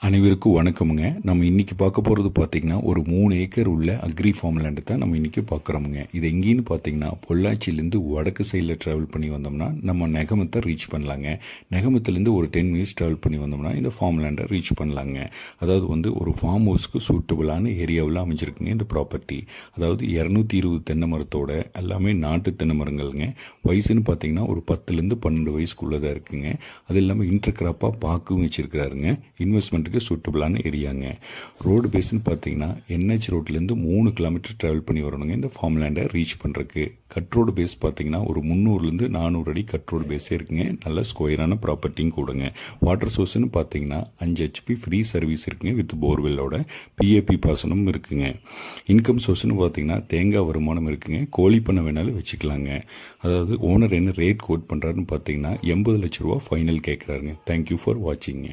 அனைவருக்கும் வணக்கமுங்க. நம்ம இன்னைக்கு பார்க்க போகிறது பார்த்தீங்கன்னா ஒரு 3 ஏக்கர் உள்ள அக்ரி ஃபார்ம் லேண்டு தான் நம்ம இன்னைக்கு பார்க்குறோமுங்க. இது எங்கேன்னு பார்த்தீங்கன்னா பொள்ளாச்சியிலேருந்து வடக்கு சைடில் ட்ராவல் பண்ணி வந்தோம்னா நம்ம நெகமத்தை ரீச் பண்ணலாங்க. நெகமத்துலேருந்து ஒரு 10 மினிட்ஸ் ட்ராவல் பண்ணி வந்தோம்னா இந்த ஃபார்ம் லேண்டை ரீச் பண்ணலாங்க. அதாவது ஒரு ஃபார்ம் ஹவுஸ்க்கு சூட்டபுளான ஏரியாவில் அமைஞ்சிருக்குங்க இந்த ப்ராப்பர்ட்டி. அதாவது 220 தென்னை மரத்தோட எல்லாமே நாட்டு தென்னை மரங்கள்ங்க. வயசுன்னு பார்த்தீங்கன்னா ஒரு 10லேருந்து 12 வயசுக்குள்ளே தான் இருக்குங்க. அது இல்லாமல் இன்டர் கிராப்பாக பாக்கும் வச்சுருக்கிறாருங்க. இன்வெஸ்ட்மெண்ட் சூட்டபிளான ஏரியாங்க. ரோடு பேஸ்ன்னு பார்த்தீங்கன்னா NH ரோட்லேருந்து 3 கிலோமீட்டர் டிராவல் பண்ணி வரணுங்க இந்த ஃபார்ம் லேண்டை ரீச் பண்ணுறதுக்கு. கட் ரோடு பேஸ் பார்த்தீங்கன்னா ஒரு 300லேருந்து 400 அடி கட் ரோடு பேஸே இருக்குங்க. நல்ல ஸ்கொயரான ப்ராப்பர்ட்டியும் கூடுங்க. வாட்டர் சோர்ஸ்ன்னு பார்த்தீங்கன்னா 5 HP ஃப்ரீ சர்வீஸ் இருக்குங்க வித் போர்வெல்லோட. PAP பாசனமும் இருக்குங்க. இன்கம் சோர்ஸ்ன்னு பார்த்தீங்கன்னா தேங்காய் வருமானம் இருக்குங்க. கோழி பண்ண வேணாலும் வச்சுக்கலாங்க. அதாவது ஓனர் என்ன ரேட் கோட் பண்ணுறாருன்னு பார்த்தீங்கன்னா 80 லட்ச ரூபா ஃபைனல் கேட்குறாருங்க. Thank you for வாட்சிங்க.